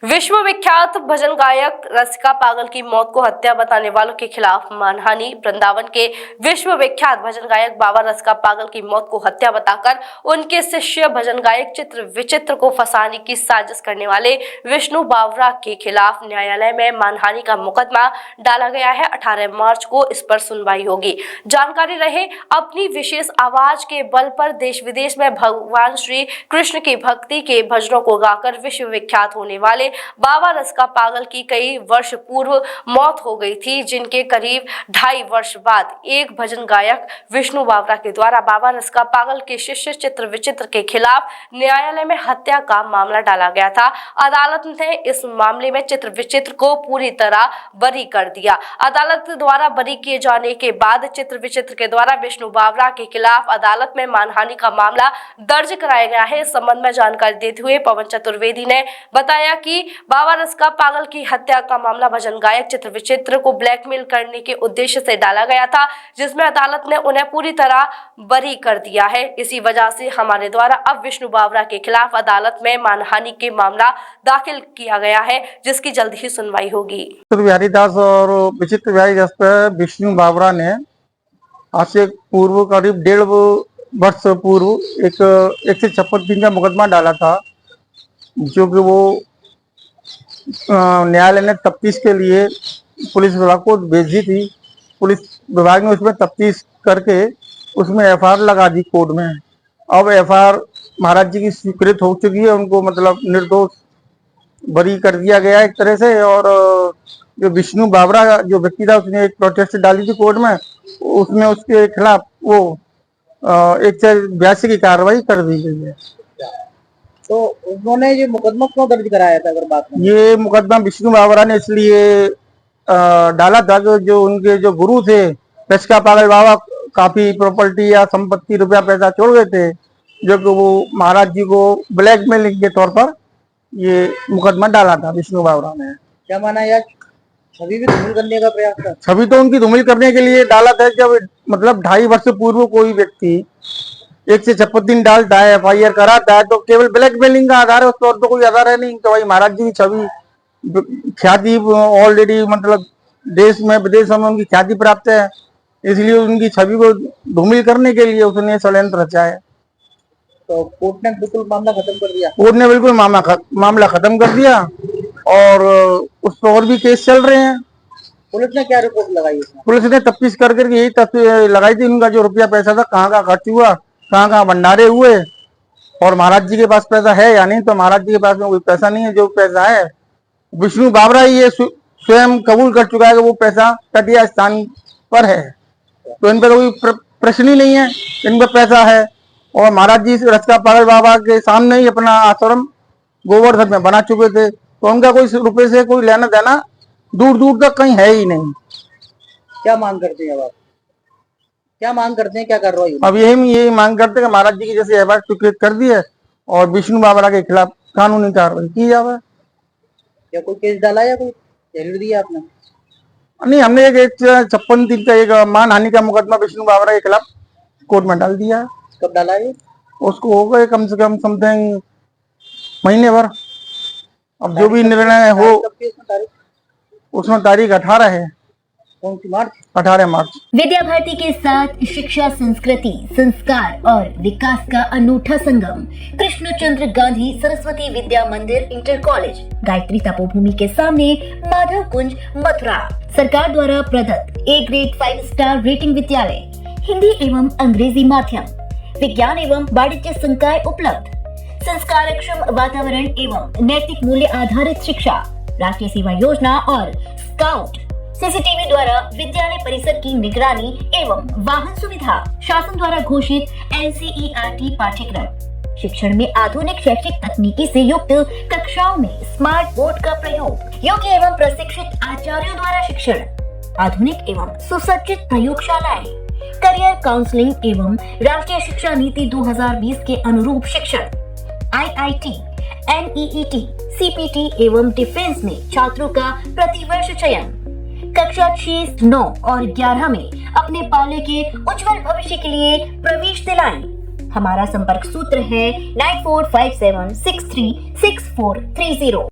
विश्व विख्यात भजन गायक रसिका पागल की मौत को हत्या बताने वालों के खिलाफ मानहानि। वृंदावन के विश्व विख्यात भजन गायक बाबा रसिका पागल की मौत को हत्या बताकर उनके शिष्य भजन गायक चित्र विचित्र को फंसाने की साजिश करने वाले विष्णु बावरा के खिलाफ न्यायालय में मानहानि का मुकदमा डाला गया है। 18 मार्च को इस पर सुनवाई होगी। जानकारी रहे, अपनी विशेष आवाज के बल पर देश विदेश में भगवान श्री कृष्ण की भक्ति के भजनों को गाकर विश्व विख्यात होने वाले बाबा रसिका पागल की कई वर्ष पूर्व मौत हो गई थी, जिनके करीब 2.5 वर्ष बाद एक भजन गायक विष्णु बावरा के द्वारा बाबा रसिका पागल के शिष्य चित्र विचित्र के खिलाफ न्यायालय में हत्या का मामला डाला गया था। अदालत ने इस मामले में चित्र विचित्र को पूरी तरह बरी कर दिया। अदालत द्वारा बरी किए जाने के बाद चित्र विचित्र के द्वारा विष्णु बावरा के खिलाफ अदालत में मानहानि का मामला दर्ज कराया गया है। इस संबंध में जानकारी देते हुए पवन चतुर्वेदी ने बताया कि बाबा रसिका पागल की हत्या का मामला भजन गायक चित्र विचित्र को ब्लैकमेल करने के उद्देश्य से डाला गया था, जिसमें अदालत ने उन्हें पूरी तरह बरी कर दिया है। इसी वजह से हमारे द्वारा अब विष्णु बावरा के खिलाफ अदालत में मानहानि के मामला दाखिल किया गया है, जिसकी जल्द ही सुनवाई होगी। बिहारी दास और विचित्र बिहारी दास पर विष्णु बावरा ने आज से पूर्व करीब 1.5 वर्ष पूर्व एक 156 दिन का मुकदमा डाला था, जो कि वो न्यायालय ने तफ्तीश के लिए पुलिस विभाग को भेज दी थी। पुलिस विभाग ने उसमें तफ्तीश करके उसमें एफआईआर लगा दी कोर्ट में। अब एफआईआर महाराज जी की स्वीकृत हो चुकी है, उनको मतलब निर्दोष बरी कर दिया गया एक तरह से। और जो विष्णु बावरा जो व्यक्ति था, उसने एक प्रोटेस्ट डाली थी कोर्ट में, उसमें उसके खिलाफ वो 182 की कार्रवाई कर दी गई है। तो उन्होंने ये मुकदमा क्यों दर्ज कराया था? अगर बात ये मुकदमा विष्णु बावरा ने इसलिए डाला था कि जो उनके जो गुरु थे रसिका पागल बाबा काफी प्रॉपर्टी या संपत्ति रुपया पैसा छोड़ गए थे, जो कि वो महाराज जी को ब्लैकमेलिंग के तौर पर ये मुकदमा डाला था विष्णु बावरा ने। क्या माना यार, छवि भी धूमिल करने का प्रयास था? छवि तो उनकी धूमिल करने के लिए डाला था। जब मतलब 2.5 वर्ष पूर्व कोई व्यक्ति 156 दिन डालता है, एफआईआर कराता है, तो केवल ब्लैकमेलिंग का आधार है, उस पर तो कोई आधार है नहीं। तो भाई महाराज जी की छवि ख्याति ऑलरेडी मतलब देश में विदेशों में उनकी ख्याति प्राप्त है, इसलिए उनकी छवि को धूमिल करने के लिए उसने षड्यंत्र रचा है। तो कोर्ट ने बिल्कुल मामला खत्म कर दिया? कोर्ट ने बिल्कुल मामला खत्म कर दिया और उस पर और भी केस चल रहे हैं। पुलिस ने क्या रिपोर्ट लगाई? पुलिस ने तफ्तीश करके यही तस्वीर लगाई थी, उनका जो रुपया पैसा था कहाँ का खर्च हुआ, कहाँ भंडारे हुए, और महाराज जी के पास पैसा है या नहीं। तो महाराज जी के पास में कोई पैसा नहीं है। जो पैसा है विष्णु बावरा ही ये स्वयं कबूल कर चुका है कि वो पैसा तटीय स्थान पर है, तो इन पर कोई प्रश्न ही नहीं है, इन पर पैसा है। और महाराज जी रसिका पागल बाबा के सामने ही अपना आश्रम गोवर्धन में बना चुके थे, तो उनका कोई रुपये से कोई लेना देना दूर दूर तक कहीं है ही नहीं। क्या मांग करते हैं अब आप? क्या मांग करते हैं, क्या कर रहे हो? अब यही मांग करते हैं कि महाराज जी की जैसे एफआईआर स्वीकृत कर दी है और विष्णु बावरा के खिलाफ कानूनी कार्रवाई की जाए। क्या कोई केस डाला या कोई जरूर दिया आपने? नहीं, हमने एक 156 दिन का एक मानहानि का मुकदमा विष्णु बावरा के खिलाफ कोर्ट में डाल दिया। कब डाला है? उसको हो गए कम से कम समथिंग महीने भर। अब जो भी निर्णय हो उसमें तारीख 18 है। कौन सी मार्च? 18 मार्च। विद्या भारती के साथ शिक्षा, संस्कृति, संस्कार और विकास का अनूठा संगम कृष्णचंद्र गांधी सरस्वती विद्या मंदिर इंटर कॉलेज, गायत्री तपोभूमि के सामने, माधव कुंज, मथुरा। सरकार द्वारा प्रदत्त A ग्रेड 5 स्टार रेटिंग विद्यालय, हिंदी एवं अंग्रेजी माध्यम, विज्ञान एवं वाणिज्य संकाय उपलब्ध, संस्कारक्षम वातावरण एवं नैतिक मूल्य आधारित शिक्षा, राष्ट्रीय सेवा योजना और स्काउट, सीसीटीवी द्वारा विद्यालय परिसर की निगरानी एवं वाहन सुविधा, शासन द्वारा घोषित NCERT पाठ्यक्रम, शिक्षण में आधुनिक शैक्षिक तकनीकी से युक्त कक्षाओं में स्मार्ट बोर्ड का प्रयोग, योग्य एवं प्रशिक्षित आचार्यों द्वारा शिक्षण, आधुनिक एवं सुसज्जित प्रयोगशालाएं, करियर काउंसलिंग एवं राष्ट्रीय शिक्षा नीति 2020 के अनुरूप शिक्षण, IIT, NEET, CPT एवं डिफेंस में छात्रों का प्रतिवर्ष चयन, कक्षा 6, 9 और 11 में अपने पाले के उज्जवल भविष्य के लिए प्रवेश दिलाएं। हमारा संपर्क सूत्र है 9457636430।